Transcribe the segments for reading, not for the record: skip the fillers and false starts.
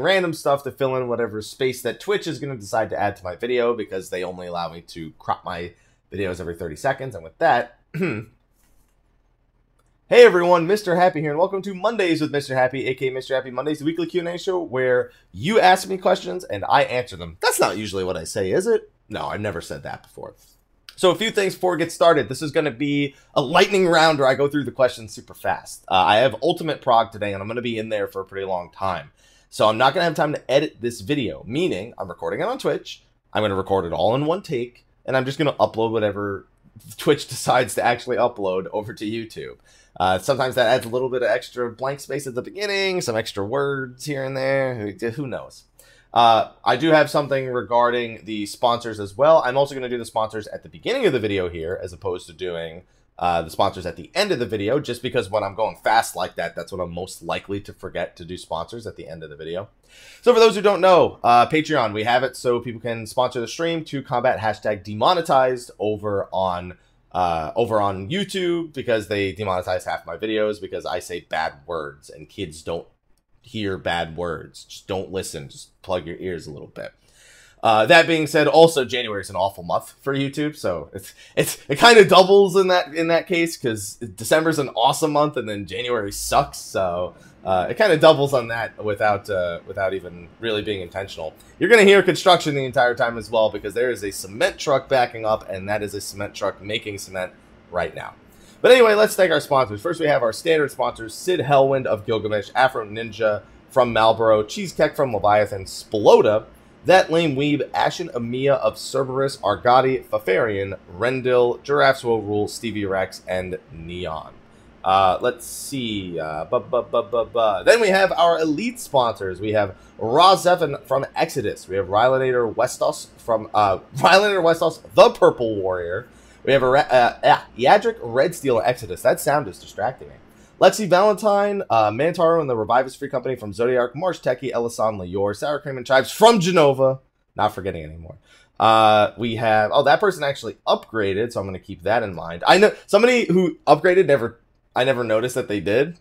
random stuff to fill in whatever space that Twitch is going to decide to add to my video, because they only allow me to crop my videos every 30 seconds. And with that, hey everyone, Mr. Happy here, and welcome to Mondays with Mr. Happy, aka Mr. Happy Mondays, the weekly Q&A show where you ask me questions and I answer them. That's not usually what I say, is it? No, I've never said that before. So a few things before we get started. This is going to be a lightning round where I go through the questions super fast. I have Ultimate Prog today, and I'm going to be in there for a pretty long time. So I'm not going to have time to edit this video, meaning I'm recording it on Twitch. I'm going to record it all in one take, and I'm just going to upload whatever Twitch decides to actually upload over to YouTube. Sometimes that adds a little bit of extra blank space at the beginning, some extra words here and there. Who knows? I do have something regarding the sponsors as well. I'm also going to do the sponsors at the beginning of the video here, as opposed to doing the sponsors at the end of the video, just because when I'm going fast like that, that's when I'm most likely to forget to do sponsors at the end of the video. So for those who don't know, Patreon, we have it so people can sponsor the stream to combat hashtag demonetized over on YouTube, because they demonetize half my videos because I say bad words and kids don't hear bad words. Just don't listen. Just plug your ears a little bit. That being said, also January is an awful month for YouTube, so it kind of doubles in that case, because December's an awesome month and then January sucks. So it kind of doubles on that without even really being intentional. You're gonna hear construction the entire time as well, because there is a cement truck backing up, and that is a cement truck making cement right now. But anyway, let's thank our sponsors. First, we have our standard sponsors: Syd Hellwind of Gilgamesh, Afro Ninja from Malboro, Cheesecake from Leviathan, Sploda, That Lame Weeb, Ashen, Emiya of Cerberus, Argoti, Fafarian, Rendil, Giraffeswillrule, Stevie-Rex, and Neon. Let's see. Then we have our elite sponsors. We have Rah Xephon from Exodus. We have Rynoet Westos, the Purple Warrior. We have Yadric Red Steel Exodus. That sound is distracting me. Lexxie Valentine, Mantaru and the Rivivus Free Company from Zodiark, Marsh Techie, Ellisan Le'ore, Sour Cream and Chives from Genova. Not forgetting anymore. We have, oh, that person actually upgraded, so I'm going to keep that in mind. I know somebody who upgraded, I never noticed that they did,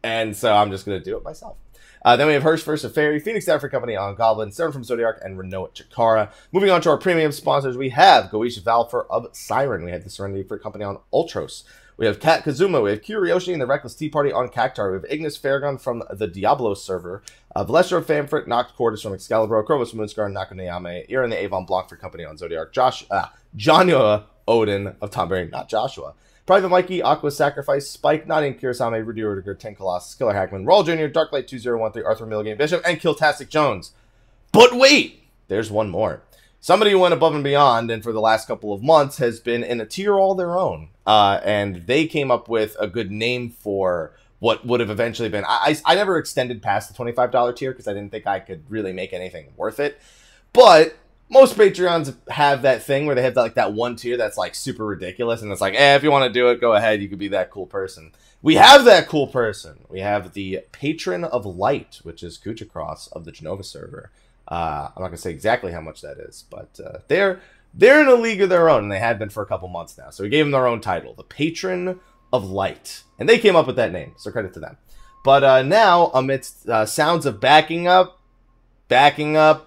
and so I'm just going to do it myself. Then we have Hirsch vs. Fairy, Phoenix Free Company on Goblin, Serren from Zodiark, and Rynoet Chikara. Moving on to our premium sponsors, we have Khuja Cross of Serren. We have the Serenity Free Company on Ultros. We have Kat Kazuma, we have Kuryoshi and the Reckless Tea Party on Cactar. We have Ignis Farragon from the Diablo server. Velestra of Famfrit, Noct Cordis from Excalibur, Krovos Moonscar, Nakaneyame, Ira and the Avon Blanc for Company on Zodiark, Joshua Odin of Tomberry, not Joshua. Private Mikey, Aqua Sacrifice, Spike, Nottingham Kirasame, Rudy Rudiger, Ten Colossus, Killer Hackman, Raul Jr, Darklight 2013, Arthur Milligan Bishop, and Kiltastic Jones. But wait! There's one more. Somebody who went above and beyond, and for the last couple of months has been in a tier all their own. And they came up with a good name for what would have eventually been. I never extended past the $25 tier because I didn't think I could really make anything worth it. But most Patreons have that thing where they have that one tier that's like super ridiculous, and it's like, if you want to do it, go ahead. You could be that cool person. We have that cool person. We have the Patron of Light, which is Khuja Cross of the Genova server. I'm not gonna say exactly how much that is, but they're in a league of their own, and they have been for a couple months now. So we gave them their own title, the Patron of Light, and they came up with that name, so credit to them. But now, amidst sounds of backing up, they're gonna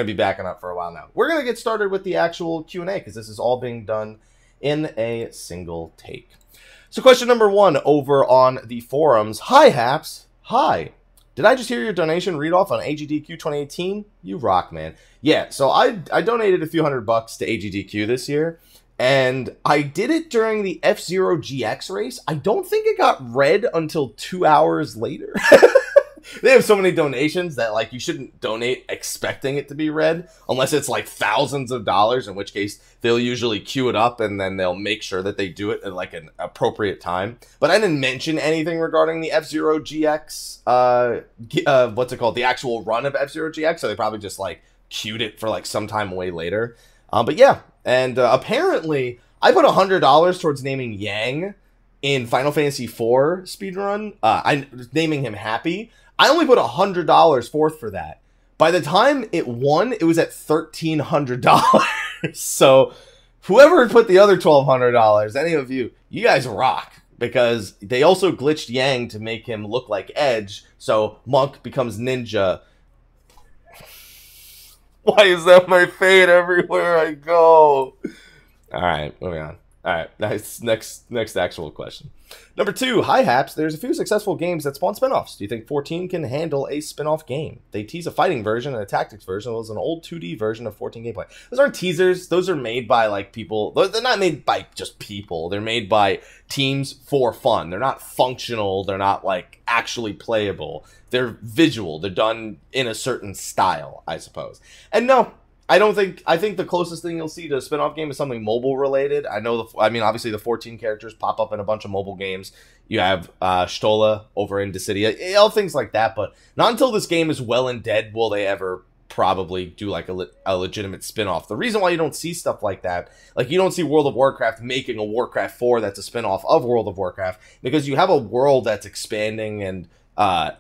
be backing up for a while now. We're gonna get started with the actual Q&A, because this is all being done in a single take. So question number one over on the forums. Hi, Haps. Hi. Did I just hear your donation read off on AGDQ 2018? You rock, man. Yeah, so I donated a few $100 to AGDQ this year, and I did it during the F-Zero GX race. I don't think it got read until 2 hours later. They have so many donations that, like, you shouldn't donate expecting it to be read, unless it's, like, thousands of dollars, in which case they'll usually queue it up, and then they'll make sure that they do it at, like, an appropriate time. But I didn't mention anything regarding the F-Zero GX, what's it called? The actual run of F-Zero GX, so they probably just, like, queued it for, like, some time way later. But yeah, and apparently I put $100 towards naming Yang in Final Fantasy IV speedrun. I'm naming him Happy. I only put $100 forth for that. By the time it won, it was at $1,300. So whoever put the other $1,200, any of you, you guys rock. because they also glitched Yang to make him look like Edge, so Monk becomes Ninja. Why is that my fate everywhere I go? Alright, moving on. Alright, next actual question. Number 2, hi Haps, there's a few successful games that spawn spin-offs. Do you think 14 can handle a spin-off game? They tease a fighting version and a tactics version, as well as an old 2D version of 14 gameplay. Those aren't teasers, those are made by like people, they're not made by just people, they're made by teams for fun. They're not functional, they're not like actually playable. They're visual, they're done in a certain style, I suppose. And no, I think the closest thing you'll see to a spin-off game is something mobile related. I mean, obviously the 14 characters pop up in a bunch of mobile games. You have Sploda over in Dissidia, all things like that, but not until this game is well and dead will they ever probably do like a legitimate spin-off. The reason why you don't see stuff like that, like you don't see World of Warcraft making a Warcraft 4 that's a spin-off of World of Warcraft, because you have a world that's expanding and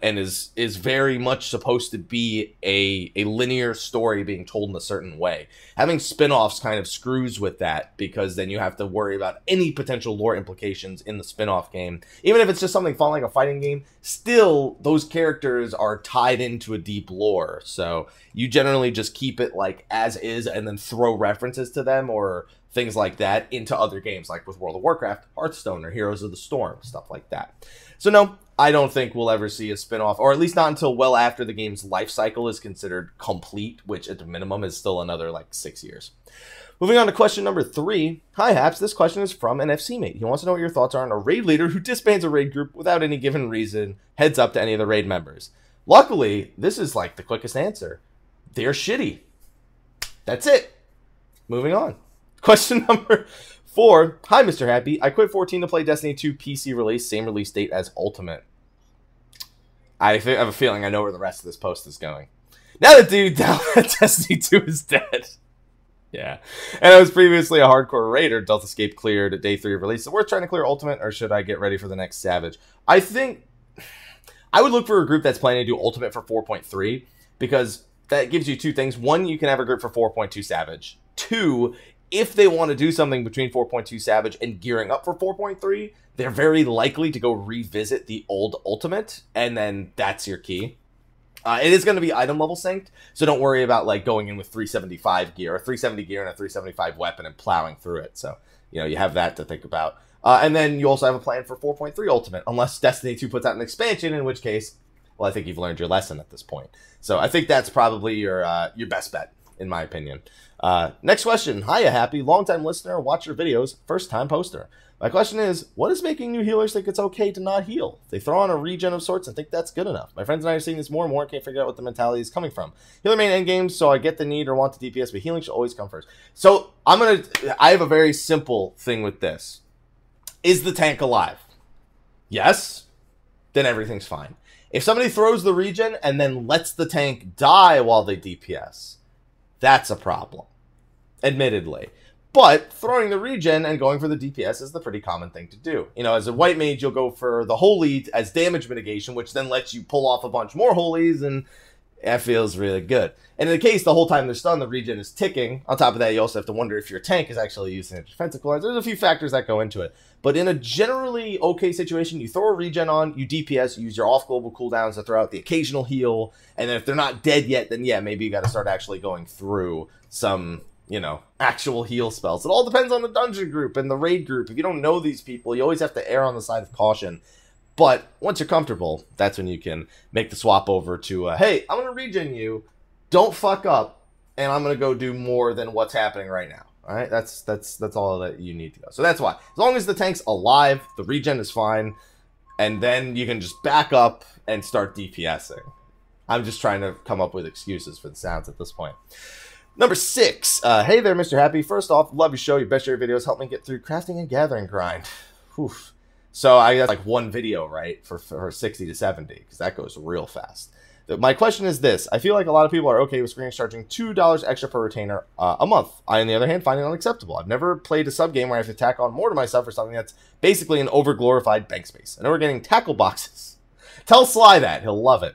is very much supposed to be a linear story being told in a certain way. Having spin-offs kind of screws with that, because then you have to worry about any potential lore implications in the spin-off game. Even if it's just something fun like a fighting game, still, those characters are tied into a deep lore. So you generally just keep it like as is and then throw references to them or things like that into other games, like with World of Warcraft, Hearthstone, or Heroes of the Storm, stuff like that. So no, I don't think we'll ever see a spin-off, or at least not until well after the game's life cycle is considered complete, which at the minimum is still another like 6 years. Moving on to question number 3. Hi Haps, this question is from an FC mate. He wants to know what your thoughts are on a raid leader who disbands a raid group without any given reason, heads up to any of the raid members. Luckily, this is like the quickest answer. They're shitty. That's it. Moving on. Question number 4. Hi, Mr. Happy. I quit 14 to play Destiny 2 PC release, same release date as Ultimate. I have a feeling I know where the rest of this post is going. Now that dude down that Destiny 2 is dead. Yeah. And I was previously a hardcore raider. Delta Escape cleared at day 3 of release. So worth trying to clear Ultimate, or should I get ready for the next Savage? I think I would look for a group that's planning to do Ultimate for 4.3, because that gives you 2 things. 1, you can have a group for 4.2 Savage. 2, if they want to do something between 4.2 Savage and gearing up for 4.3, they're very likely to go revisit the old Ultimate, and then that's your key. It is going to be item level synced, so don't worry about like going in with 375 gear, or 370 gear and a 375 weapon and plowing through it. So, you know, you have that to think about. And then you also have a plan for 4.3 Ultimate, unless Destiny 2 puts out an expansion, in which case, well, I think you've learned your lesson at this point. So I think that's probably your best bet, in my opinion. Next question. Hiya, Happy. Long-time listener, watch your videos, first-time poster. My question is, what is making new healers think it's okay to not heal? They throw on a regen of sorts and think that's good enough. My friends and I are seeing this more and more and can't figure out what the mentality is coming from. Healer main endgames, so I get the need or want to DPS, but healing should always come first. So I have a very simple thing with this. Is the tank alive? Yes? Then everything's fine. If somebody throws the regen and then lets the tank die while they DPS, that's a problem, admittedly. But throwing the regen and going for the DPS is the pretty common thing to do. You know, as a white mage, you'll go for the holy as damage mitigation, which then lets you pull off a bunch more holies, and that feels really good. And in the case, the whole time they're stunned, the regen is ticking. On top of that, you also have to wonder if your tank is actually using a defense equalizer. There's a few factors that go into it. But in a generally okay situation, you throw a regen on, you DPS, you use your off-global cooldowns to throw out the occasional heal, and then if they're not dead yet, then yeah, maybe you got to start actually going through some, you know, actual heal spells. It all depends on the dungeon group and the raid group. If you don't know these people, you always have to err on the side of caution. But once you're comfortable, that's when you can make the swap over to, hey, I'm going to regen you, don't fuck up, and I'm going to go do more than what's happening right now. All right, that's all that you need to go. So that's why. As long as the tank's alive, the regen is fine, and then you can just back up and start DPSing. I'm just trying to come up with excuses for the sounds at this point. Number 6. Hey there, Mr. Happy. First off, love your show. Your best your videos help me get through crafting and gathering grind. Oof. So I got like one video, right, for 60 to 70, because that goes real fast. My question is this. I feel like a lot of people are okay with screens charging $2 extra per retainer a month. I, on the other hand, find it unacceptable. I've never played a sub-game where I have to tack on more to myself for something that's basically an over-glorified bank space. I know we're getting tackle boxes. Tell Sly that. He'll love it.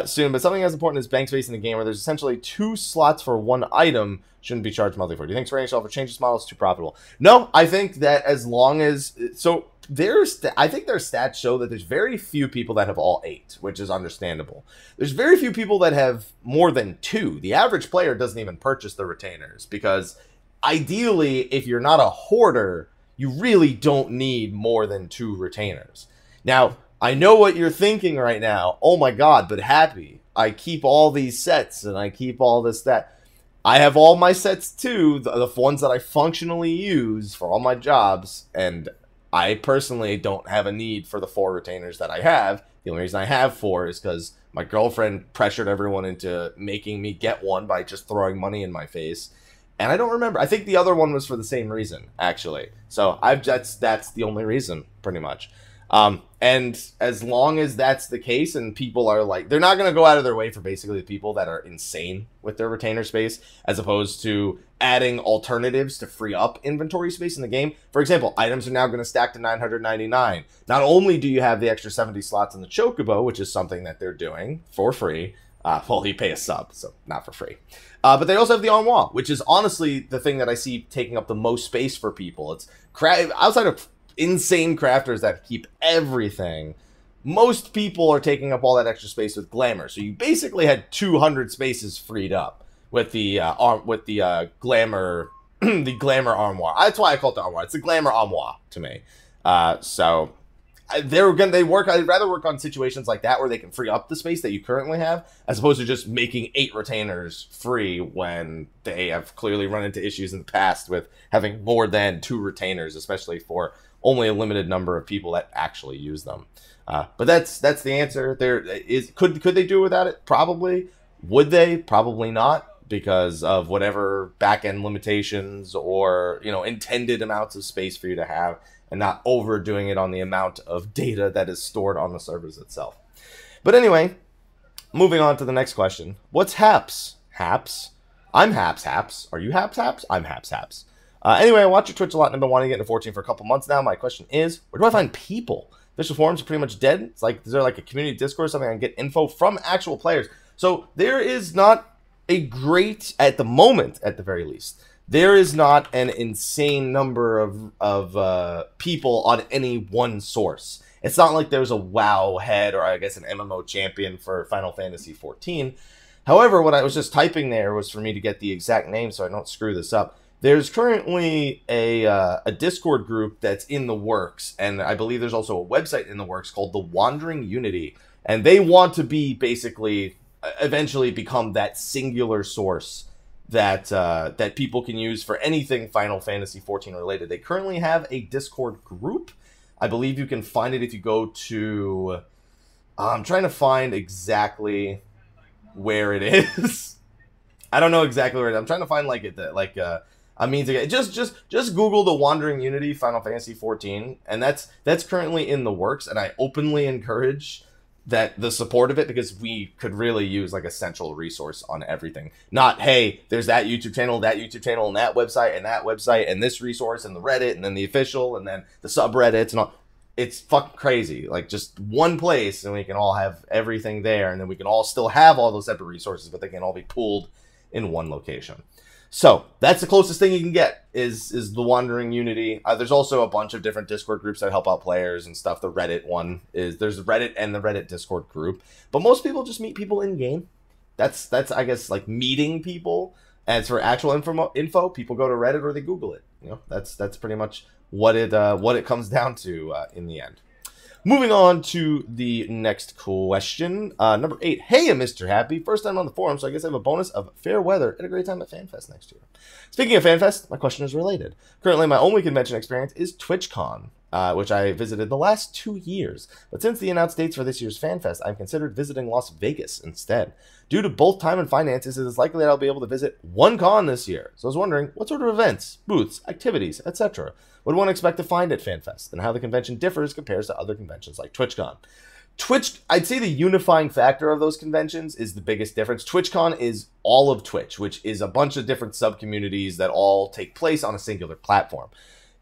Soon, but something as important as bank space in a game where there's essentially 2 slots for 1 item shouldn't be charged monthly for. Do you think Serren for change this model is too profitable? No, I think that as long as... So, I think their stats show that there's very few people that have all 8, which is understandable. There's very few people that have more than 2. The average player doesn't even purchase the retainers because ideally, if you're not a hoarder, you really don't need more than 2 retainers. Now, I know what you're thinking right now. Oh my god, but Happy, I keep all these sets and I keep all this, that. I have all my sets too, the ones that I functionally use for all my jobs, and I personally don't have a need for the 4 retainers that I have. The only reason I have 4 is because my girlfriend pressured everyone into making me get one by just throwing money in my face. And I don't remember. I think the other one was for the same reason, actually. So that's the only reason, pretty much. And as long as that's the case and people are like, they're not going to go out of their way for basically the people that are insane with their retainer space, as opposed to adding alternatives to free up inventory space in the game. For example, items are now going to stack to 999. Not only do you have the extra 70 slots in the Chocobo, which is something that they're doing for free. Well, you pay a sub, so not for free. But they also have the Armoire, which is honestly the thing that I see taking up the most space for people. It's outside of insane crafters that keep everything, most people are taking up all that extra space with Glamour. So you basically had 200 spaces freed up with the Glamour the Glamour Armoire. That's why I call it the Armoire. It's the Glamour Armoire to me. So I'd rather work on situations like that where they can free up the space that you currently have, as opposed to just making 8 retainers free when they have clearly run into issues in the past with having more than 2 retainers, especially for only a limited number of people that actually use them. But that's the answer. Could they do without it? Probably. Would they? Probably not, because of whatever back-end limitations or intended amounts of space for you to have, and not overdoing it on the amount of data that is stored on the servers itself. But anyway, moving on to the next question. What's Haps? Haps? I'm Haps. Are you Haps? I'm Haps. Anyway, I watch your Twitch a lot and I've been wanting to get into 14 for a couple months now. My question is, where do I find people? Official forums are pretty much dead. It's like, is there like a community Discord or something I can get info from actual players? So there is not a great, at the moment, at the very least, there is not an insane number of people on any one source. It's not like there's a WoW head or I guess an MMO champion for Final Fantasy XIV. However, what I was just typing there was for me to get the exact name so I don't screw this up. There's currently a Discord group that's in the works, and I believe there's also a website in the works called The Wandering Unity, and they want to be basically eventually become that singular source that people can use for anything Final Fantasy XIV related. They currently have a Discord group. I believe you can find it if you go to... I'm trying to find exactly where it is. I don't know exactly where it is. I'm trying to find a means to get just Google The Wandering Unity Final Fantasy XIV, and that's currently in the works, and I openly encourage the support of it, because we could really use like a central resource on everything. Not, hey, there's that YouTube channel, and that website, and this resource, and the Reddit, and then the official, and then the subreddits, and all. It's fucking crazy. Like, just one place, and we can all have everything there, and then we can all still have all those separate resources, but they can all be pooled in one location. So that's the closest thing you can get is the Wandering Unity. There's also a bunch of different Discord groups that help out players and stuff. The Reddit one there's Reddit and the Reddit Discord group, but most people just meet people in game. That's I guess like meeting people. As for actual info, people go to Reddit or they Google it. That's pretty much what it comes down to in the end. Moving on to the next question. Number 8. Hey, Mr. Happy. First time on the forum, so I guess I have a bonus of fair weather and a great time at FanFest next year. Speaking of FanFest, my question is related. Currently, my only convention experience is TwitchCon, which I visited the last 2 years. But since the announced dates for this year's FanFest, I've considered visiting Las Vegas instead. Due to both time and finances, it is likely that I'll be able to visit one con this year. So I was wondering, what sort of events, booths, activities, etc. would one expect to find at FanFest, and how the convention differs compares to other conventions like TwitchCon. I'd say the unifying factor of those conventions is the biggest difference. TwitchCon is all of Twitch, which is a bunch of different sub-communities that all take place on a singular platform.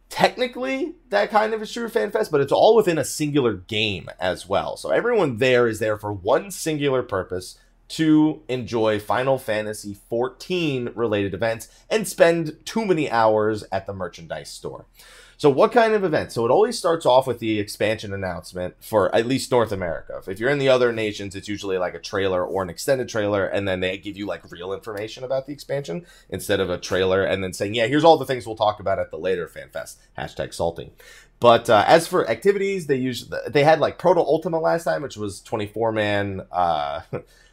Technically, that kind of is true of FanFest, but it's all within a singular game as well. So everyone there is there for one singular purpose, to enjoy Final Fantasy XIV related events and spend too many hours at the merchandise store. So what kind of event? So it always starts off with the expansion announcement for at least North America. If you're in the other nations, it's usually like a trailer or an extended trailer, and then they give you like real information about the expansion instead of a trailer and then saying, yeah, here's all the things we'll talk about at the later FanFest. Hashtag salting. But as for activities, they had like Proto Ultima last time, which was 24-man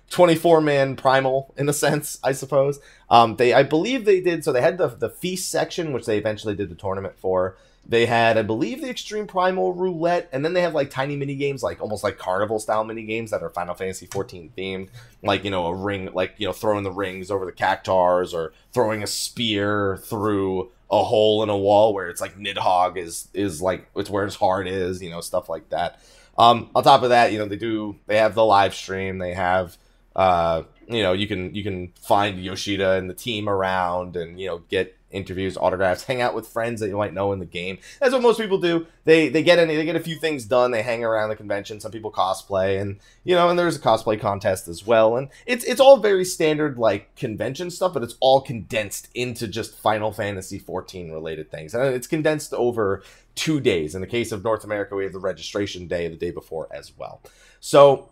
24-man primal in a sense, I suppose. I believe they did, so they had the feast section, which they eventually did the tournament for. They had, I believe, the Extreme Primal Roulette, and then they have like tiny mini games, like almost like carnival style mini games that are Final Fantasy 14 themed, like, you know, a ring, like, you know, throwing the rings over the cactars or throwing a spear through a hole in a wall where it's like Nidhogg is like it's where his heart is, you know, stuff like that. On top of that, you know, they have the live stream, they have you know, you can find Yoshida and the team around and, you know, get interviews, autographs, hang out with friends that you might know in the game. That's what most people do. They get a few things done, they hang around the convention, some people cosplay, and, you know, and there's a cosplay contest as well. And it's all very standard like convention stuff, but it's all condensed into just Final Fantasy 14 related things. And it's condensed over 2 days. In the case of North America, we have the registration day the day before as well. So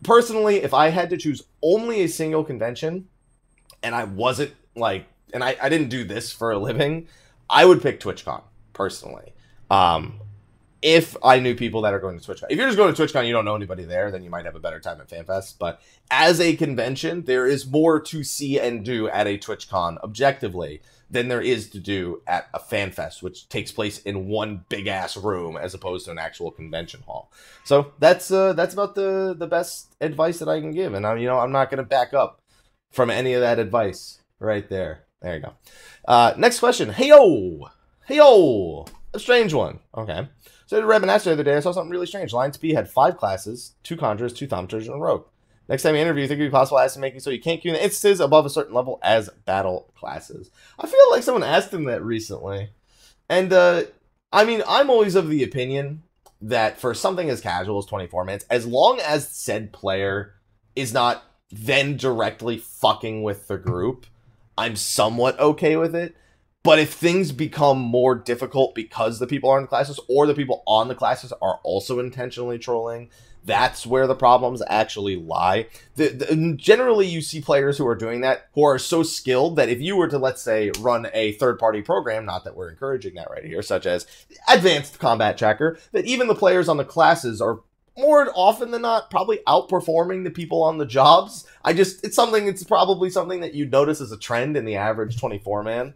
personally, if I had to choose only a single convention, and I wasn't like, and I didn't do this for a living, I would pick TwitchCon, personally. If I knew people that are going to TwitchCon. If you're just going to TwitchCon, you don't know anybody there, then you might have a better time at FanFest. But as a convention, there is more to see and do at a TwitchCon, objectively, than there is to do at a FanFest, which takes place in one big-ass room as opposed to an actual convention hall. So that's about the best advice that I can give. And, you know, I'm not going to back up from any of that advice right there. There you go. Next question. Hey-yo! Hey-yo! A strange one. Okay. So I did Red Master the other day. I saw something really strange. Line Speed had 5 classes, 2 Conjurers, 2 Thaumaturges, and a Rogue. Next time you interview, you think it would be possible to ask him making so you can't queue in the instances above a certain level as battle classes. I feel like someone asked him that recently. And, I mean, I'm always of the opinion that for something as casual as 24 minutes, as long as said player is not then directly fucking with the group, I'm somewhat okay with it. But if things become more difficult because the people are in the classes or the people on the classes are also intentionally trolling, that's where the problems actually lie. Generally, you see players who are doing that who are so skilled that if you were to, let's say, run a third-party program, not that we're encouraging that right here, such as Advanced Combat Tracker, that even the players on the classes are more often than not probably outperforming the people on the jobs. It's probably something that you notice as a trend in the average 24-man.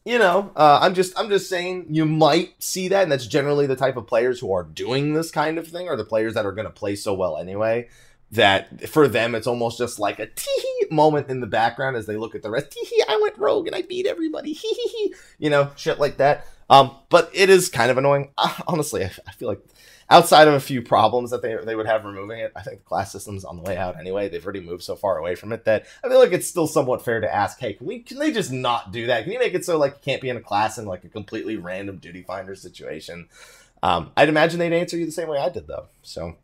You know, I'm just saying you might see that, and that's generally the type of players who are doing this kind of thing, or the players that are going to play so well anyway, that for them it's almost just like a tee-hee moment in the background as they look at the rest. Tee-hee, I went rogue and I beat everybody. Hee-hee-hee. You know, shit like that. But it is kind of annoying. Honestly, I feel like outside of a few problems that they would have removing it, I think the class system's on the way out anyway. They've already moved so far away from it that I feel like it's still somewhat fair to ask, hey, can they just not do that? Can you make it so like you can't be in a class in like a completely random duty finder situation? I'd imagine they'd answer you the same way I did, though. So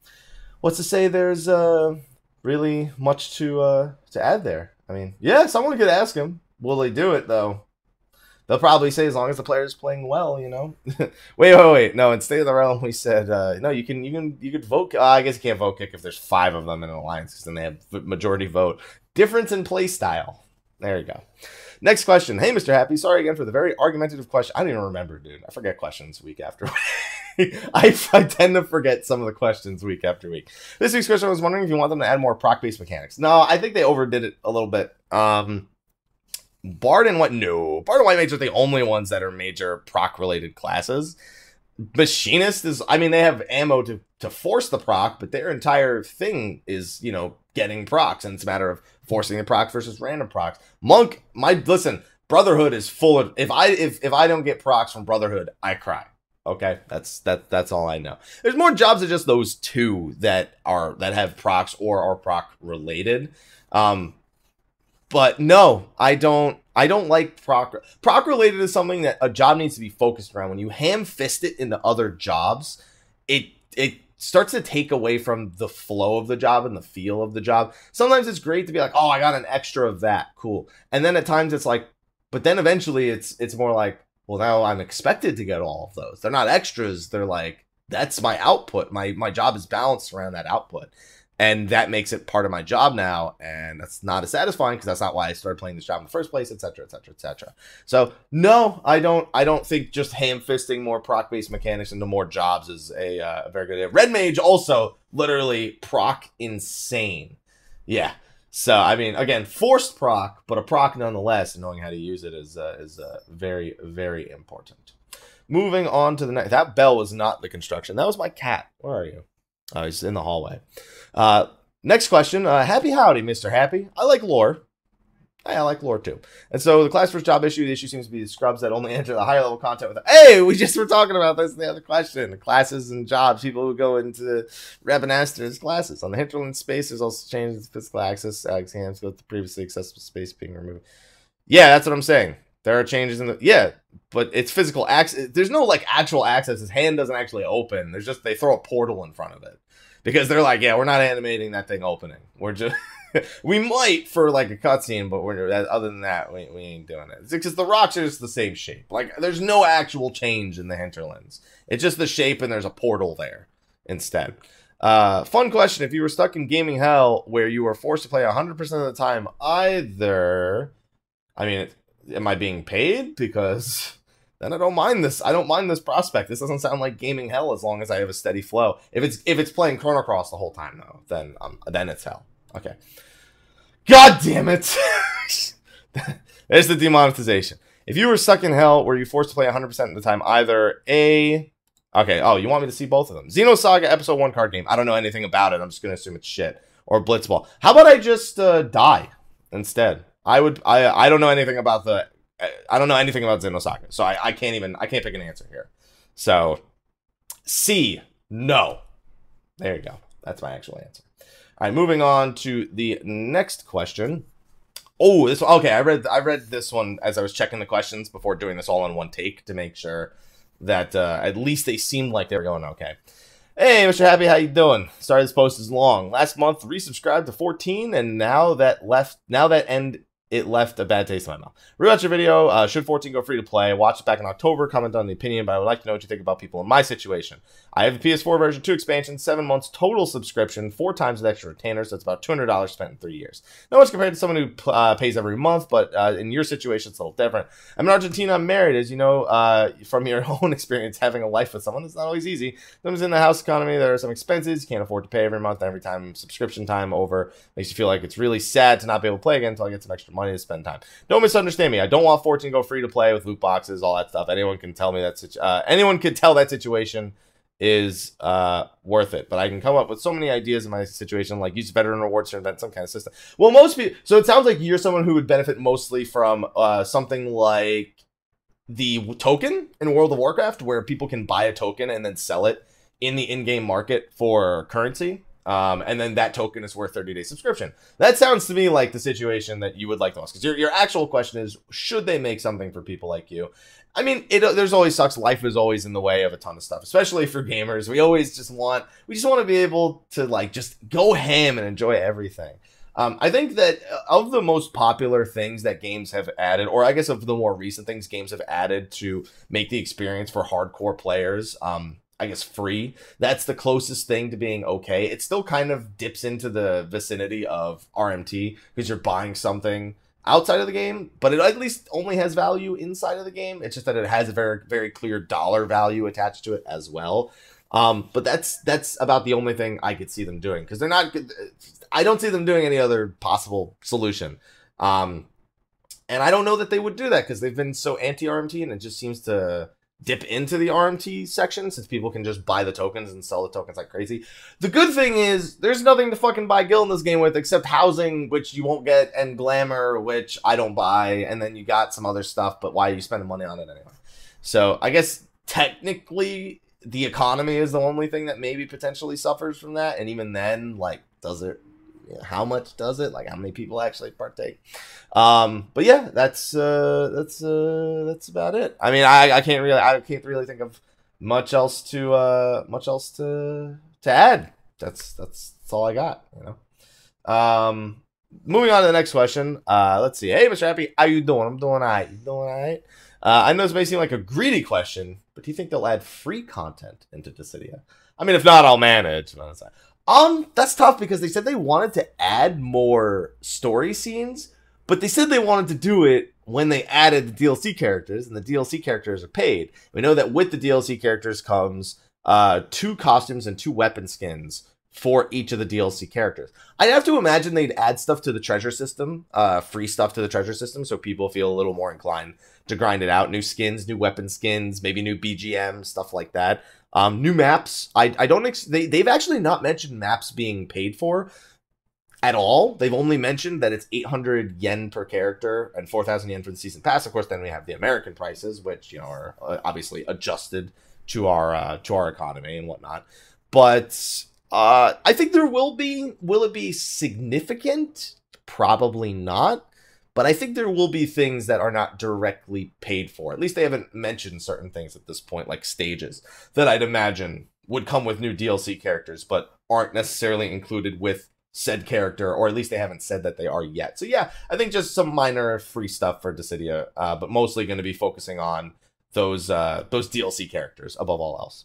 what's to say there's really much to add there? I mean, yeah, someone could ask him. Will they do it, though? They'll probably say as long as the player's playing well, you know. wait. No, in State of the Realm, we said no. You could vote. I guess you can't vote kick if there's 5 of them in an alliance, because then they have majority vote. Difference in play style. There you go. Next question. Hey, Mr. Happy. Sorry again for the very argumentative question. I don't even remember, dude. I forget questions week after week. I tend to forget some of the questions week after week. This week's question, I was wondering if you want them to add more proc-based mechanics. No, I think they overdid it a little bit. Bard and White, no. Bard and White Mage are the only ones that are major proc-related classes. Machinist is, I mean, they have ammo to force the proc, but their entire thing is, you know, getting procs, and it's a matter of forcing the procs versus random procs. Monk, listen, Brotherhood is full of, if I don't get procs from Brotherhood, I cry. Okay, that's all I know. There's more jobs than just those 2 that have procs or are proc related. But no, I don't like proc. Proc related is something that a job needs to be focused around. When you ham fist it into other jobs, it starts to take away from the flow of the job and the feel of the job. Sometimes it's great to be like, oh, I got an extra of that, cool. And then at times it's like, but then eventually it's more like, well, now I'm expected to get all of those. They're not extras. They're like, that's my output. My job is balanced around that output. And that makes it part of my job now, and that's not as satisfying because that's not why I started playing this job in the first place, etc., etc., etc. So no, I don't think just ham-fisting more proc-based mechanics into more jobs is a very good idea. Red Mage also literally proc insane. Yeah. So I mean, again, forced proc, but a proc nonetheless, and knowing how to use it is very, very important. Moving on to the next. That bell was not the construction. That was my cat. Where are you? Oh, he's in the hallway. Next question. Happy howdy, Mr. Happy. I like lore. Hey, I like lore too. And so the class first job issue, the issue seems to be the scrubs that only enter the higher level content with hey, we just were talking about this in the other question. Classes and jobs. People who go into Rabanastor's classes. On the hinterland space, there's also changes to physical access. Exams go to previously accessible space being removed. Yeah, that's what I'm saying. There are changes in the... Yeah, but it's physical access. There's no, like, actual access. His hand doesn't actually open. There's just... They throw a portal in front of it. Because they're like, yeah, we're not animating that thing opening. We're just... we might for, like, a cutscene, but other than that, we ain't doing it. It's because the rocks are just the same shape. Like, there's no actual change in the hinterlands. It's just the shape, and there's a portal there instead. Fun question. If you were stuck in gaming hell where you were forced to play 100% of the time, either... I mean... Am I being paid? Because then I don't mind this. I don't mind this prospect. This doesn't sound like gaming hell as long as I have a steady flow. If it's playing Chrono Cross the whole time though, then it's hell. Okay. God damn it! There's the demonetization. If you were stuck in hell, were you forced to play 100% of the time? Either a... Okay, oh, you want me to see both of them. Xenosaga Episode 1 card game. I don't know anything about it. I'm just going to assume it's shit. Or Blitzball. How about I just die instead? I don't know anything about Xenosaga, so I can't pick an answer here. So C, no. There you go. That's my actual answer. All right, moving on to the next question. Oh, this one, okay. I read this one as I was checking the questions before doing this all in one take to make sure that at least they seemed like they were going okay. Hey, Mr. Happy, how you doing? Sorry this post is long. Last month, resubscribed to 14, and it left a bad taste in my mouth. Rewatch your video. Should 14 go free to play? Watched it back in October. Comment on the opinion, but I would like to know what you think about people in my situation. I have a PS4 version, 2 expansions, 7 months total subscription, 4 times with extra retainers. So it's about $200 spent in 3 years. No much compared to someone who pays every month, but in your situation, it's a little different. I'm in Argentina. I'm married. As you know from your own experience, having a life with someone is not always easy. Someone's in the house economy. There are some expenses you can't afford to pay every month. Every time subscription time over makes you feel like it's really sad to not be able to play again until I get some extra money to spend time. Don't misunderstand me. I don't want 14 to go free to play with loot boxes, all that stuff. Anyone can tell me that. Anyone could tell that situation is worth it. But I can come up with so many ideas in my situation, like use veteran rewards to invent some kind of system. Well, most people. So it sounds like you're someone who would benefit mostly from something like the token in World of Warcraft, where people can buy a token and then sell it in the in-game market for currency. And then that token is worth 30-day subscription. That sounds to me like the situation that you would like the most. Because your actual question is, should they make something for people like you? I mean, there's always sucks. Life is always in the way of a ton of stuff, especially for gamers. We just want to be able to like just go ham and enjoy everything. I think that of the most popular things that games have added, or I guess of the more recent things games have added to make the experience for hardcore players, I guess free. That's the closest thing to being okay. It still kind of dips into the vicinity of RMT because you're buying something outside of the game, but it at least only has value inside of the game. It's just that it has a very, very clear dollar value attached to it as well. But that's about the only thing I could see them doing because they're not. I don't see them doing any other possible solution. And I don't know that they would do that because they've been so anti-RMT, and it just seems to dip into the RMT section since people can just buy the tokens and sell the tokens like crazy. The good thing is there's nothing to fucking buy gil in this game with except housing, which you won't get, and glamour, which I don't buy, and then you got some other stuff, but why are you spending money on it anyway? So I guess technically the economy is the only thing that maybe potentially suffers from that, and even then, like, does it? How much does it? Like, how many people actually partake? But yeah, that's about it. I mean, I can't really think of much else to add. That's all I got. You know. Moving on to the next question. Let's see. Hey, Mr. Happy, how you doing? I'm doing alright. You doing alright? I know this may seem like a greedy question, but do you think they'll add free content into Dissidia? I mean, if not, I'll manage. That's tough because they said they wanted to add more story scenes, but they said they wanted to do it when they added the DLC characters, and the DLC characters are paid. We know that with the DLC characters comes 2 costumes and 2 weapon skins for each of the DLC characters. I'd have to imagine they'd add stuff to the treasure system, free stuff to the treasure system, so people feel a little more inclined to grind it out. New skins, new weapon skins, maybe new BGM, stuff like that. New maps. They've actually not mentioned maps being paid for at all. They've only mentioned that it's 800 yen per character and 4,000 yen for the season pass. Of course, then we have the American prices, which, you know, are obviously adjusted to our economy and whatnot. But I think there will be. Will it be significant? Probably not. But I think there will be things that are not directly paid for. At least they haven't mentioned certain things at this point, like stages, that I'd imagine would come with new DLC characters, but aren't necessarily included with said character, or at least they haven't said that they are yet. So yeah, I think just some minor free stuff for Dissidia, but mostly going to be focusing on those DLC characters above all else.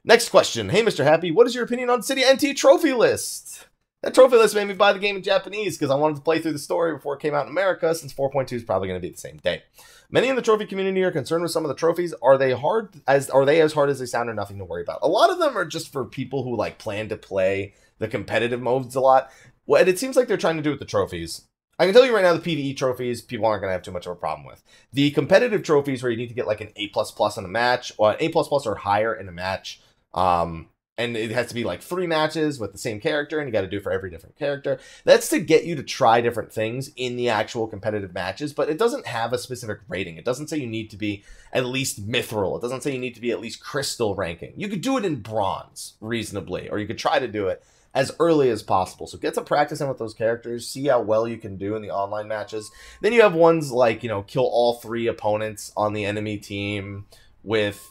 Next question. Hey, Mr. Happy, what is your opinion on Dissidia NT trophy list? That trophy list made me buy the game in Japanese because I wanted to play through the story before it came out in America, since 4.2 is probably going to be the same day. Many in the trophy community are concerned with some of the trophies. Are they as hard as they sound, or nothing to worry about? A lot of them are just for people who like plan to play the competitive modes a lot. What it seems like they're trying to do with the trophies, I can tell you right now, the PvE trophies, people aren't going to have too much of a problem with. The competitive trophies, where you need to get like an A++ in a match, or an A++ or higher in a match, and it has to be like 3 matches with the same character, and you got to do it for every different character. That's to get you to try different things in the actual competitive matches, but it doesn't have a specific rating. It doesn't say you need to be at least Mithril. It doesn't say you need to be at least Crystal ranking. You could do it in Bronze, reasonably, or you could try to do it as early as possible. So get some practice in with those characters, see how well you can do in the online matches. Then you have ones like, you know, kill all 3 opponents on the enemy team with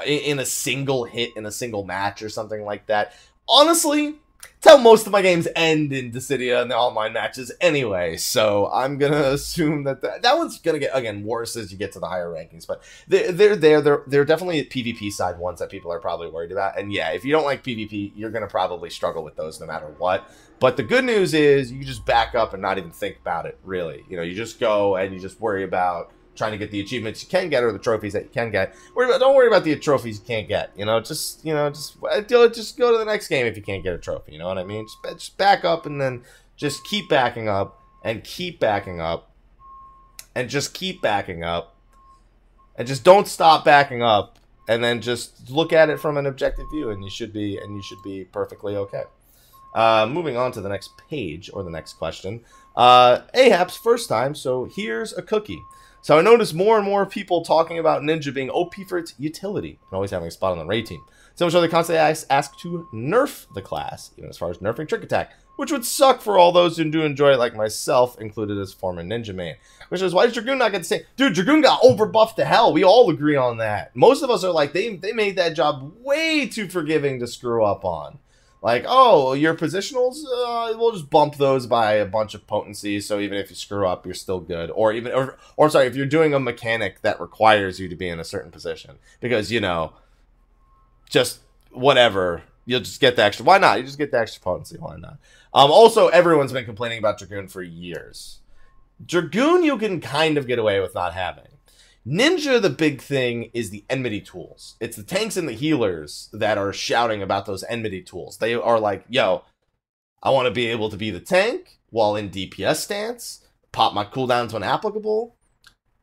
in a single hit in a single match or something like that. Honestly, that's how most of my games end in Dissidia and the online matches anyway, so I'm gonna assume that that one's gonna get, again, worse as you get to the higher rankings, but they're definitely PvP side ones that people are probably worried about. And yeah, if you don't like PvP, you're gonna probably struggle with those no matter what. But the good news is you can just back up and not even think about it, really. You know, you just go and you just worry about trying to get the achievements you can get, or the trophies that you can get. Don't worry about the trophies you can't get. You know, just go to the next game if you can't get a trophy. You know what I mean? Just back up, and then just keep backing up, and keep backing up, and just keep backing up, and just don't stop backing up, and then just look at it from an objective view, and you should be perfectly okay. Moving on to the next page, or the next question. Ahab's first time, so here's a cookie. So I noticed more and more people talking about Ninja being OP for its utility and always having a spot on the raid team. So much so they constantly ask to nerf the class, even as far as nerfing Trick Attack, which would suck for all those who do enjoy it, like myself, included as former Ninja main. Which is, why does Dragoon not get the same? Dude, Dragoon got overbuffed to hell. We all agree on that. Most of us are like, they made that job way too forgiving to screw up on. Like, oh, your positionals, we'll just bump those by a bunch of potencies, so even if you screw up, you're still good. Or sorry, if you're doing a mechanic that requires you to be in a certain position. Because, you know, just whatever, you'll just get the extra. Why not? You just get the extra potency, why not? Also, everyone's been complaining about Dragoon for years. Dragoon you can kind of get away with not having. Ninja, the big thing is the enmity tools. It's the tanks and the healers that are shouting about those enmity tools. They are like, yo, I want to be able to be the tank while in DPS stance, pop my cooldowns when applicable.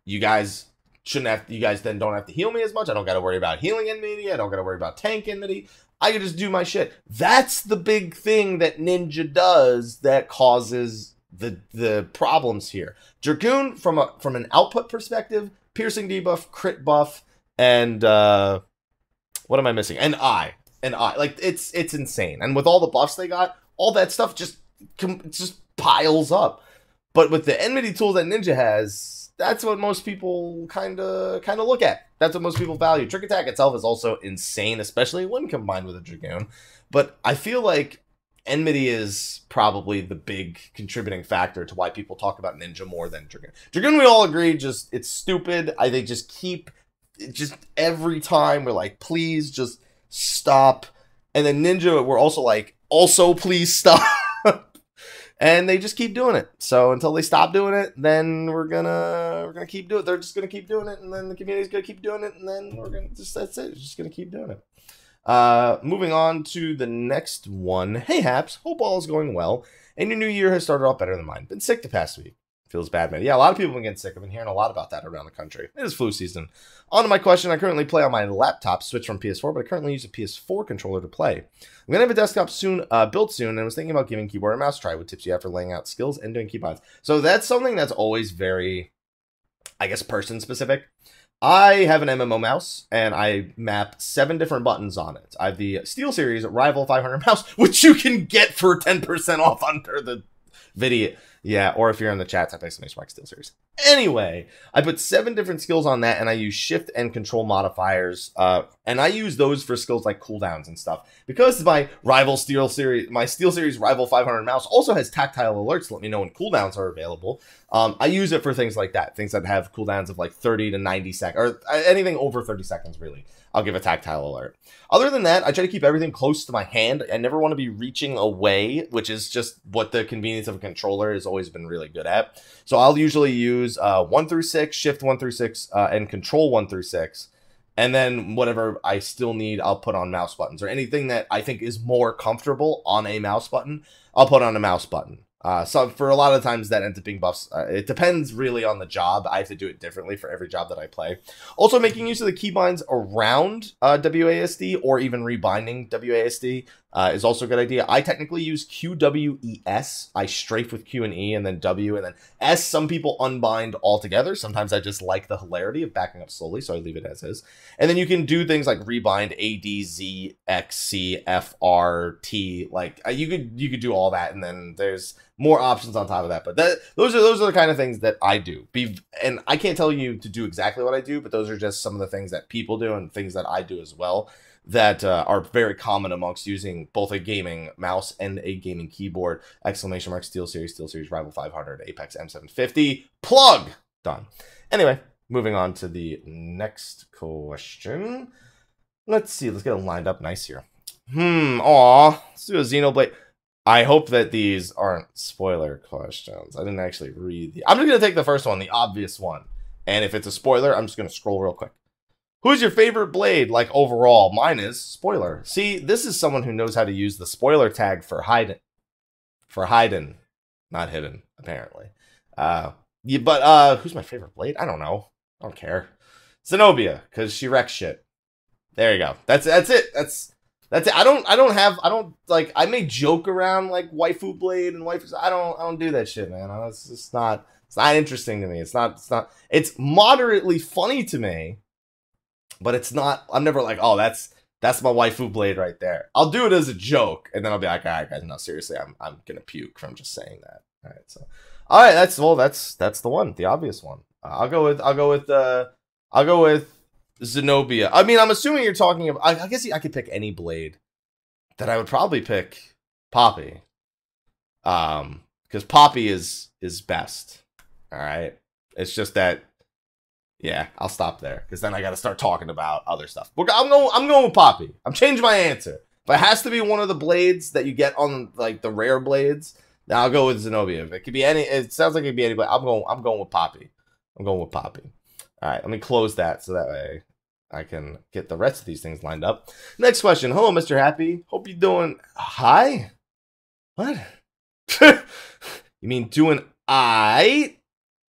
You guys then don't have to heal me as much. I don't got to worry about healing enmity. I don't got to worry about tank enmity. I can just do my shit. That's the big thing that Ninja does that causes the problems here. Dragoon, from an output perspective, piercing debuff, crit buff, and what am I missing? And eye. Like, it's insane. And with all the buffs they got, all that stuff just piles up. But with the enmity tool that Ninja has, that's what most people kind of look at. That's what most people value. Trick Attack itself is also insane, especially when combined with a Dragoon. But I feel like enmity is probably the big contributing factor to why people talk about Ninja more than Dragoon. Dragoon, we all agree, just it's stupid. I think just every time we're like, please just stop. And then Ninja, we're also like, also please stop. And they just keep doing it. So until they stop doing it, then we're gonna keep doing it. They're just gonna keep doing it, and then the community's gonna keep doing it, and then we're gonna that's it. We're just gonna keep doing it. Moving on to the next one. Hey Haps, hope all is going well, and your new year has started off better than mine. Been sick the past week. Feels bad, man. Yeah, a lot of people have been getting sick. I've been hearing a lot about that around the country. It is flu season. On to my question. I currently play on my laptop, switch from PS4, but I currently use a PS4 controller to play. I'm going to have a desktop soon, built soon, and I was thinking about giving keyboard and mouse a try. What tips you have for laying out skills and doing keyboards? So that's something that's always very, I guess, person-specific. I have an MMO mouse, and I map 7 different buttons on it. I have the SteelSeries Rival 500 mouse, which you can get for 10% off under the video. Yeah, or if you're in the chat, type exclamation mark SteelSeries. Anyway, I put 7 different skills on that, and I use shift and control modifiers, and I use those for skills like cooldowns and stuff. Because my SteelSeries Rival 500 mouse also has tactile alerts to let me know when cooldowns are available. I use it for things like that, things that have cooldowns of like 30 to 90 seconds, or anything over 30 seconds, really. I'll give a tactile alert. Other than that, I try to keep everything close to my hand. I never want to be reaching away, which is just what the convenience of a controller has always been really good at. So I'll usually use 1 through 6, shift 1 through 6, and control 1 through 6. And then whatever I still need, I'll put on mouse buttons, or anything that I think is more comfortable on a mouse button, I'll put on a mouse button. So for a lot of times that ends up being buffs. It depends really on the job. I have to do it differently for every job that I play. Also, making use of the keybinds around WASD or even rebinding WASD is also a good idea. I technically use QWES. I strafe with Q and E and then W and then S. Some people unbind altogether. Sometimes I just like the hilarity of backing up slowly, so I leave it as is. And then you can do things like rebind A, D, Z, X, C, F, R, T. Like you could do all that, and then there's more options on top of that. But those are the kind of things that I do. And I can't tell you to do exactly what I do, but those are just some of the things that people do and things that I do as well that are very common amongst using both a gaming mouse and a gaming keyboard. Exclamation mark SteelSeries Rival 500 Apex M750 plug done. Anyway, moving on to the next question. Let's see. Let's get it lined up nice here. Aw. Let's do a Xenoblade. I hope that these aren't spoiler questions. I didn't actually read the... I'm just going to take the first one, the obvious one. And if it's a spoiler, I'm just going to scroll real quick. Who's your favorite blade, like, overall? Mine is spoiler. See, this is someone who knows how to use the spoiler tag for hidden. For hidden. Not hidden, apparently. Who's my favorite blade? I don't know. I don't care. Zenobia, because she wrecks shit. There you go. That's it. That's it. I may joke around like waifu blade and waifu. I don't do that shit, man. It's just not interesting to me. It's moderately funny to me, but it's not, I'm never like, oh, that's my waifu blade right there. I'll do it as a joke, and then I'll be like, all right, guys, no, seriously, I'm gonna puke from just saying that. All right, that's the one, the obvious one. I'll go with Zenobia. I mean, I'm assuming you're talking about... I guess I could pick any blade. That I would probably pick Poppy. Because Poppy is best. Alright? It's just that... Yeah, I'll stop there. Because then I gotta start talking about other stuff. I'm going with Poppy. I'm changing my answer. If it has to be one of the blades that you get on, like, the rare blades, then I'll go with Zenobia. If it could be any... It sounds like it could be any blade. I'm going with Poppy. I'm going with Poppy. Alright, let me close that so that way I can get the rest of these things lined up. Next question. Hello, Mr. Happy. Hope you're doing... Hi? What? You mean doing I?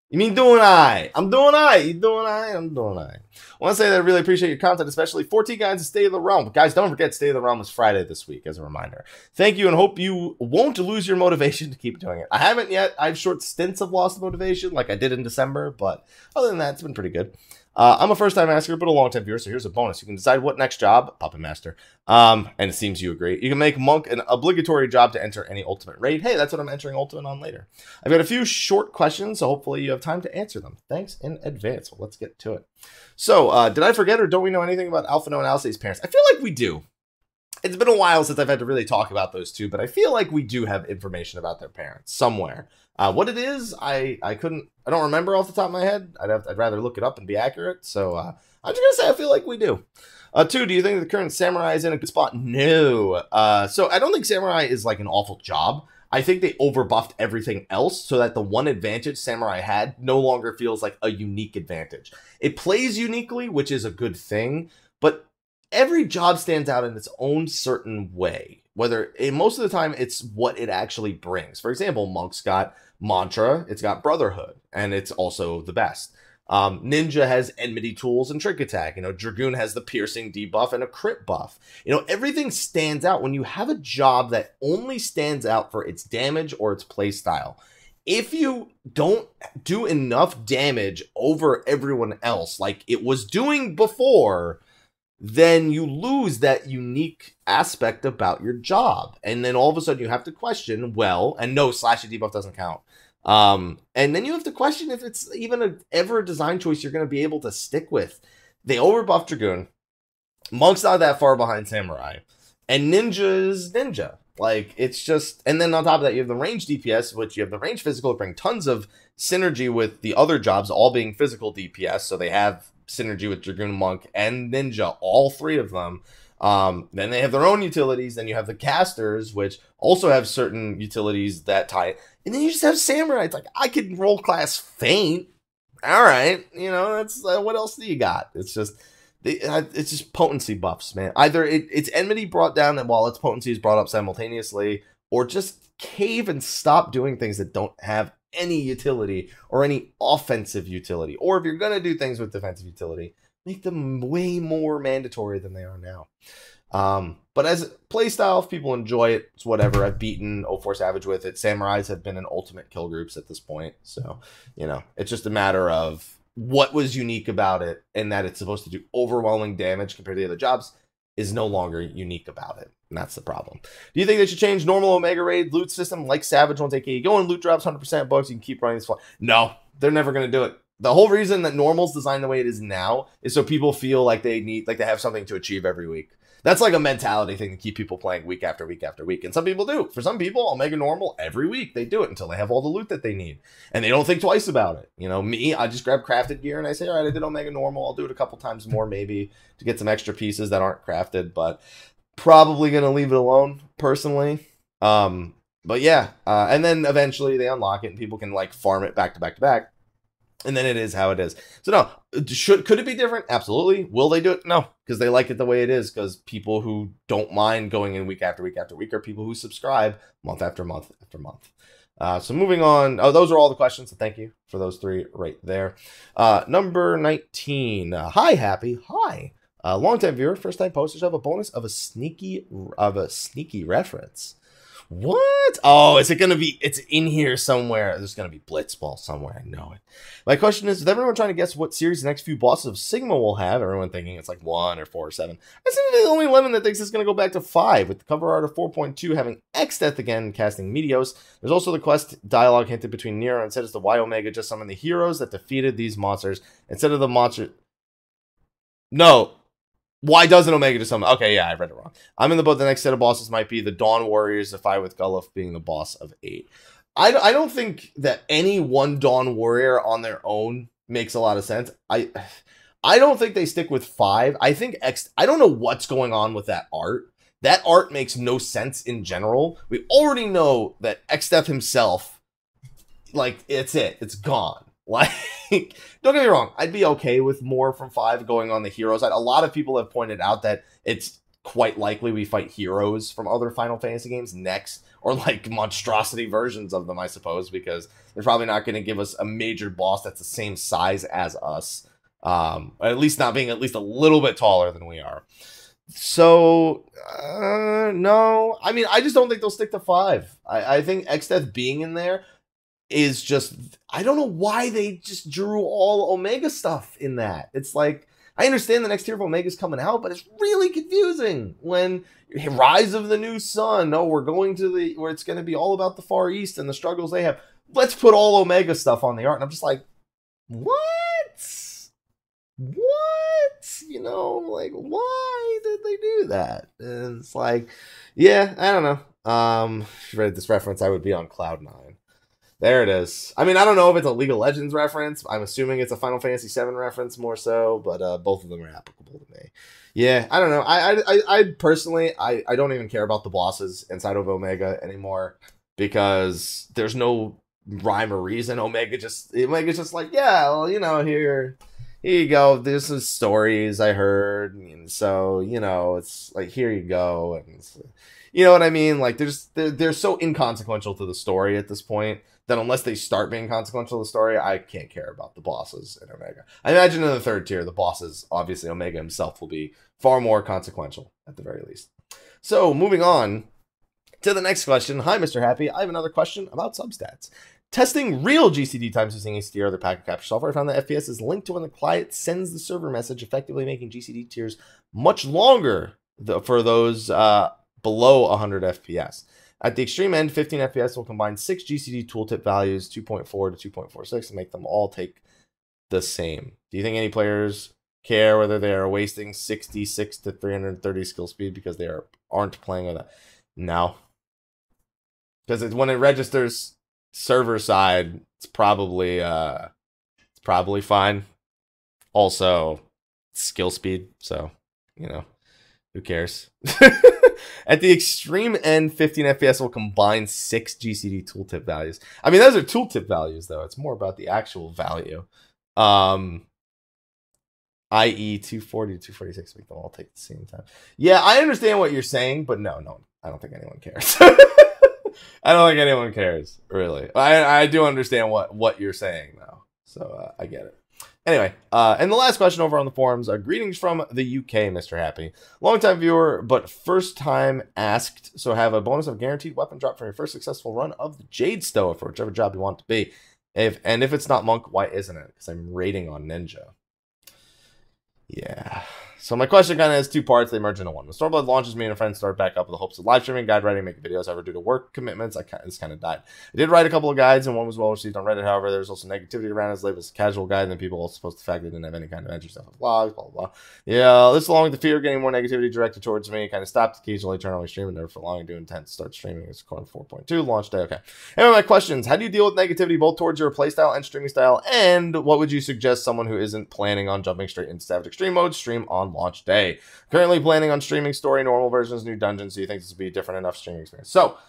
You mean doing I? I'm doing I. You doing I? I'm doing I. I want to say that I really appreciate your content, especially 14 guys to State of the Realm. But guys, don't forget, State of the Realm is Friday this week, as a reminder. Thank you, and hope you won't lose your motivation to keep doing it. I haven't yet. I have short stints of lost motivation, like I did in December, but other than that, it's been pretty good. I'm a first-time asker, but a long-time viewer, so here's a bonus. You can decide what next job, Puppet Master, and it seems you agree. You can make Monk an obligatory job to enter any Ultimate raid. Hey, that's what I'm entering Ultimate on later. I've got a few short questions, so hopefully you have time to answer them. Thanks in advance. Well, let's get to it. So, did I forget or don't we know anything about Alphinaud and Alisaie's parents? I feel like we do. It's been a while since I've had to really talk about those two, but I feel like we do have information about their parents somewhere. What it is, I don't remember off the top of my head. I'd rather look it up and be accurate. So I'm just gonna say I feel like we do. 2, do you think the current Samurai is in a good spot? No. So I don't think Samurai is like an awful job. I think they overbuffed everything else so that the one advantage Samurai had no longer feels like a unique advantage. It plays uniquely, which is a good thing, but every job stands out in its own certain way. Most of the time, it's what it actually brings. For example, Monk's got Mantra, it's got Brotherhood, and it's also the best. Ninja has Enmity tools and Trick Attack. Dragoon has the piercing debuff and a crit buff. Everything stands out when you have a job that only stands out for its damage or its playstyle. If you don't do enough damage over everyone else like it was doing before, then you lose that unique aspect about your job. And then all of a sudden you have to question, and no, slash debuff doesn't count. And then you have to question if it's even ever a design choice you're going to be able to stick with. They overbuffed Dragoon. Monk's not that far behind Samurai. And Ninja is Ninja. It's just... And then on top of that, you have the range DPS, which you have the range physical to bring tons of synergy with the other jobs, all being physical DPS. So they have synergy with Dragoon, Monk, and Ninja, all 3 of them. Then they have their own utilities. Then you have the casters, which also have certain utilities that tie it. And then you just have Samurai. It's like, I can roll class Feint. All right. That's what else do you got? It's just potency buffs, man. Either it's enmity brought down and while its potency is brought up simultaneously, or just cave and stop doing things that don't have any utility or any offensive utility. Or if you're going to do things with defensive utility, make them way more mandatory than they are now. But as a playstyle, if people enjoy it, it's whatever. I've beaten 04 Savage with it. Samurais have been in ultimate kill groups at this point. So, it's just a matter of what was unique about it, and that it's supposed to do overwhelming damage compared to the other jobs is no longer unique about it. And that's the problem. Do you think they should change normal Omega Raid loot system like Savage once aka go and loot drops 100% bucks? You can keep running this fly. No, they're never going to do it. The whole reason that normal's designed the way it is now is so people feel like they have something to achieve every week. That's like a mentality thing to keep people playing week after week after week. And some people do. For some people, Omega Normal, every week they do it until they have all the loot that they need. And they don't think twice about it. Me, I just grab crafted gear and I say, all right, I did Omega Normal. I'll do it a couple times more maybe to get some extra pieces that aren't crafted. But probably going to leave it alone, personally. But yeah. And then eventually they unlock it and people can farm it back to back to back. And then it is how it is. So no, could it be different? Absolutely. Will they do it? No, because they like it the way it is. Because people who don't mind going in week after week after week are people who subscribe month after month after month. So moving on. Oh, those are all the questions. So thank you for those 3 right there. Number 19. Hi, Happy. Hi. Long-time viewer, first-time poster. Have a bonus of a sneaky reference. What? Oh, is it going to be... It's in here somewhere. There's going to be Blitzball somewhere. I know it. My question is, with everyone trying to guess what series the next few bosses of Sigma will have, everyone thinking it's 1 or 4 or 7. I seem to be the only 11 that thinks it's going to go back to 5, with the cover art of 4.2 having X-Death again casting Meteos. There's also the quest dialogue hinted between Nero and said it's the Y Omega just summon the heroes that defeated these monsters instead of the monster... No. Why doesn't Omega just summon? Okay, yeah, I read it wrong. I'm in the boat. The next set of bosses might be the Dawn Warriors, the 5 with Gulluf being the boss of 8. I don't think that any one Dawn Warrior on their own makes a lot of sense. I don't think they stick with 5. I think I don't know what's going on with that art. That art makes no sense in general. We already know that X-Death himself, it's it. It's gone. Don't get me wrong, I'd be okay with more from 5 going on the hero side. A lot of people have pointed out that it's quite likely we fight heroes from other Final Fantasy games next, or monstrosity versions of them, I suppose, because they're probably not going to give us a major boss that's the same size as us, at least not being at least a little bit taller than we are. So, no. I mean, I just don't think they'll stick to 5. I think X-Death being in there is just, I don't know why they just drew all Omega stuff in that. It's I understand the next tier of Omega's coming out, but it's really confusing when Rise of the New Sun. No, we're going to where it's going to be all about the Far East and the struggles they have. Let's put all Omega stuff on the art. And I'm just what? what? You know, like, why did they do that? And it's like, yeah, I don't know. If you read this reference, I would be on cloud nine. There it is. I mean, I don't know if it's a League of Legends reference. I'm assuming it's a Final Fantasy VII reference more so, but both of them are applicable to me. Yeah, I don't know. I personally, I don't even care about the bosses inside of Omega anymore because there's no rhyme or reason. Omega's just like, yeah, well, you know, here you go. This is stories I heard, and so you know, it's like here you go, and you know what I mean. Like they're so inconsequential to the story at this point that unless they start being consequential to the story, I can't care about the bosses in Omega. I imagine in the third tier, the bosses, obviously Omega himself, will be far more consequential at the very least. So moving on to the next question. Hi, Mr. Happy. I have another question about substats. Testing real GCD times using HDR or other packet capture software, I found that FPS is linked to when the client sends the server message, effectively making GCD tiers much longer for those below 100 FPS. At the extreme end, 15 FPS will combine 6 GCD tooltip values, 2.4 to 2.46, and make them all take the same. Do you think any players care whether they are wasting 66 to 330 skill speed because they aren't playing with that? No. Because when it registers server side, it's probably fine. Also, skill speed, so, you know, who cares? At the extreme end, 15 FPS will combine 6 GCD tooltip values. I mean, those are tooltip values, though. It's more about the actual value. I.e. 240 to 246 make them all take the same time. Yeah, I understand what you're saying, but no, I don't think anyone cares. I don't think anyone cares, really. I do understand what you're saying, though. So I get it. Anyway, and the last question over on the forums. Greetings from the UK, Mr. Happy. Long-time viewer, but first time asked. So have a bonus of guaranteed weapon drop for your first successful run of the Jade Stoa for whichever job you want it to be. If it's not Monk, why isn't it? Because I'm rating on Ninja. Yeah. So my question kind of has two parts. They merge into one. When Stormblood launches, me and a friend start back up with the hopes of live streaming, guide writing, making videos. However, due to work commitments, it's kind of died. I did write a couple of guides, and one was well received on Reddit. However, there's also negativity around it as labeled as a casual guide, and then people also post the fact they didn't have any kind of entry stuff with vlogs, blah, blah, blah. Yeah, this along with the fear of getting more negativity directed towards me, kind of stopped occasionally, turn on my stream, and never for long. I do intend to start streaming. It's Core 4.2, launch day. Okay. Anyway, my questions. How do you deal with negativity both towards your playstyle and streaming style? And what would you suggest someone who isn't planning on jumping straight into Savage Extreme mode stream on launch day? Currently planning on streaming story, normal versions, new dungeons. Do you think this would be a different enough streaming experience? So,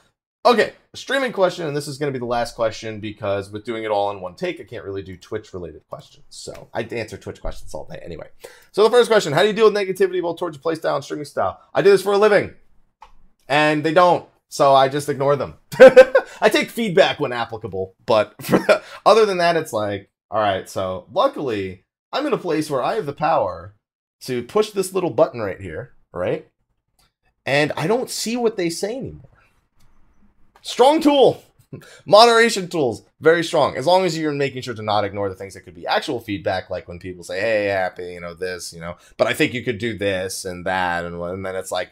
okay, streaming question, and this is going to be the last question because with doing it all in one take, I can't really do Twitch-related questions. So, I answer Twitch questions all day anyway. So, the first question, how do you deal with negativity both towards your playstyle and streaming style? I do this for a living, and they don't, so I just ignore them. I take feedback when applicable, but other than that, it's like, all right, so luckily, I'm in a place where I have the power to push this little button right here, right? And I don't see what they say anymore. Strong tool. Moderation tools, very strong. As long as you're making sure to not ignore the things that could be actual feedback, like when people say, hey, Happy, you know, this, you know, but I think you could do this and that, and then it's like,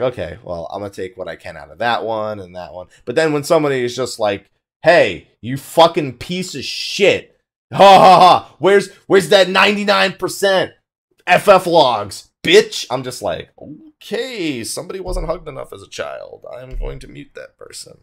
okay, well, I'm going to take what I can out of that one and that one. But then when somebody is just like, hey, you fucking piece of shit. Ha ha ha. Where's that 99%? FF logs, bitch. I'm just like, okay, somebody wasn't hugged enough as a child. I'm going to mute that person.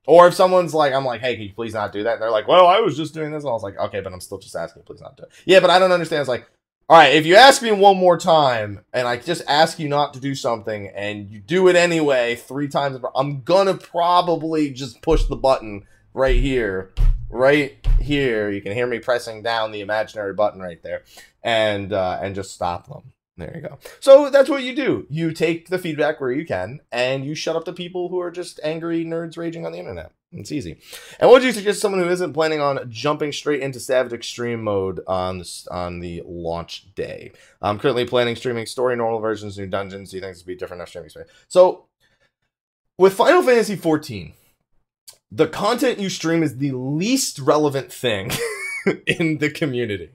Or if someone's like, I'm like, hey, can you please not do that? And they're like, well, I was just doing this. And I was like, okay, but I'm still just asking, please not do it. Yeah, but I don't understand. It's like, all right, if you ask me one more time and I just ask you not to do something and you do it anyway 3 times, I'm going to probably just push the button right here. Right here. You can hear me pressing down the imaginary button right there. And just stop them. There you go. So that's what you do. You take the feedback where you can, and you shut up the people who are just angry nerds raging on the internet. It's easy. And what would you suggest someone who isn't planning on jumping straight into Savage Extreme mode on the launch day? I'm currently planning streaming story, normal versions, new dungeons. Do you think this would be different enough streaming space? So with Final Fantasy XIV, the content you stream is the least relevant thing in the community.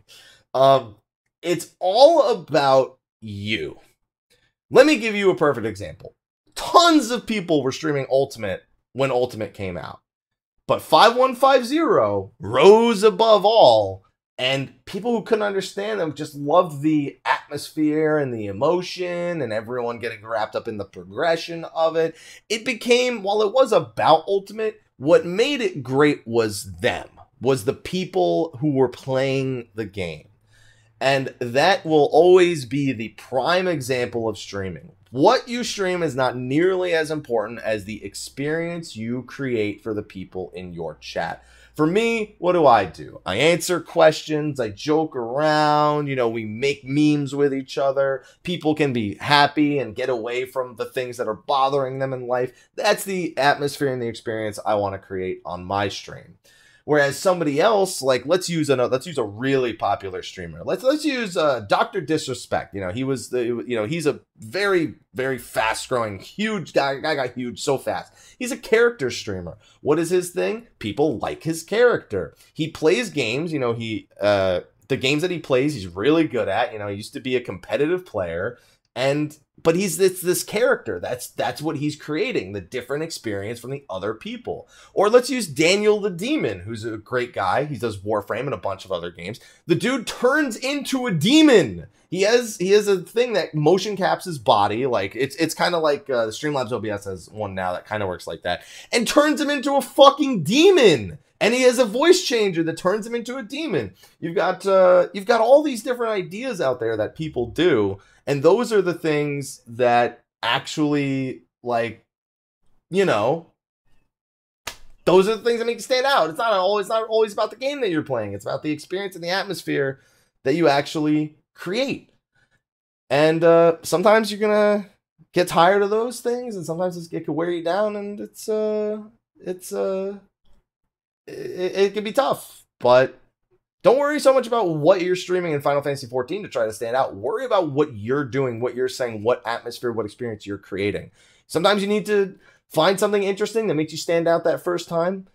It's all about you. Let me give you a perfect example. Tons of people were streaming Ultimate when Ultimate came out. But 5150 rose above all And people who couldn't understand them just loved the atmosphere and the emotion and everyone getting wrapped up in the progression of it. It became, while it was about Ultimate, what made it great was them, was the people who were playing the game. And that will always be the prime example of streaming. What you stream is not nearly as important as the experience you create for the people in your chat. For me, what do? I answer questions, I joke around, you know, we make memes with each other. People can be happy and get away from the things that are bothering them in life. That's the atmosphere and the experience I want to create on my stream. Whereas somebody else, like let's use a really popular streamer. Let's use Dr. Disrespect. You know, he's a very, very fast growing, huge guy. Guy got huge so fast. He's a character streamer. What is his thing? People like his character. He plays games. You know, the games that he plays, he's really good at. You know, he used to be a competitive player, but he's this character. That's what he's creating, the different experience from the other people. Or let's use Daniel the Demon, who's a great guy. He does Warframe and a bunch of other games. The dude turns into a demon. He has a thing that motion caps his body. Like it's kind of like the Streamlabs OBS has one now that kind of works like that, and turns him into a fucking demon. And he has a voice changer that turns him into a demon. You've got all these different ideas out there that people do. And those are the things that actually, like, you know, those are the things that make you stand out. It's not always about the game that you're playing. It's about the experience and the atmosphere that you actually create. And sometimes you're going to get tired of those things, and sometimes it can wear you down, and it can be tough. But don't worry so much about what you're streaming in Final Fantasy XIV to try to stand out. Worry about what you're doing, what you're saying, what atmosphere, what experience you're creating. Sometimes you need to find something interesting that makes you stand out that first time,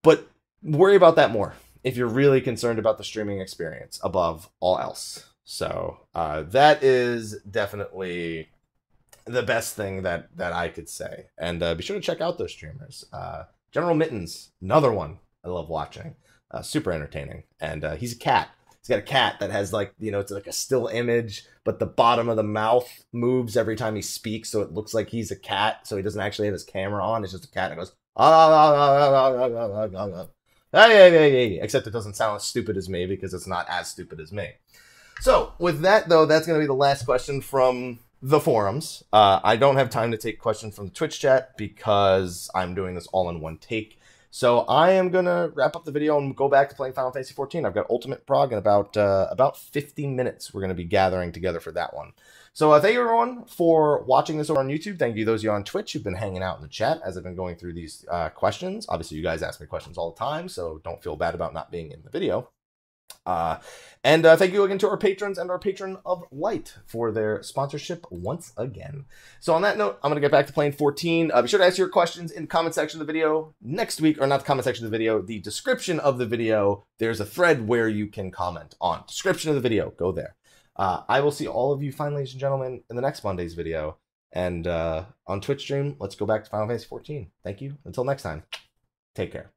but worry about that more if you're really concerned about the streaming experience above all else. So that is definitely the best thing that I could say. And be sure to check out those streamers. General Mittens, another one I love watching. Super entertaining. And he's a cat. He's got a cat that has, like, you know, it's like a still image, but the bottom of the mouth moves every time he speaks, so it looks like he's a cat, so he doesn't actually have his camera on. It's just a cat that goes, except it doesn't sound as stupid as me, because it's not as stupid as me. So, with that, though, that's going to be the last question from the forums. I don't have time to take questions from the Twitch chat, because I'm doing this all in one take. So I am going to wrap up the video and go back to playing Final Fantasy XIV. I've got Ultimate Prog in about 50 minutes. We're going to be gathering together for that one. So thank you, everyone, for watching this over on YouTube. Thank you those of you on Twitch who've been hanging out in the chat as I've been going through these questions. Obviously, you guys ask me questions all the time, so don't feel bad about not being in the video. And thank you again to our patrons and our Patron of Light for their sponsorship once again. So on that note, I'm going to get back to playing 14. Be sure to ask your questions in the comment section of the video next week, or not the comment section of the video, the description of the video. There's a thread where you can comment on description of the video. Go there. I will see all of you fine ladies and gentlemen in the next Monday's video. And on Twitch stream, let's go back to Final Fantasy XIV. Thank you. Until next time, take care.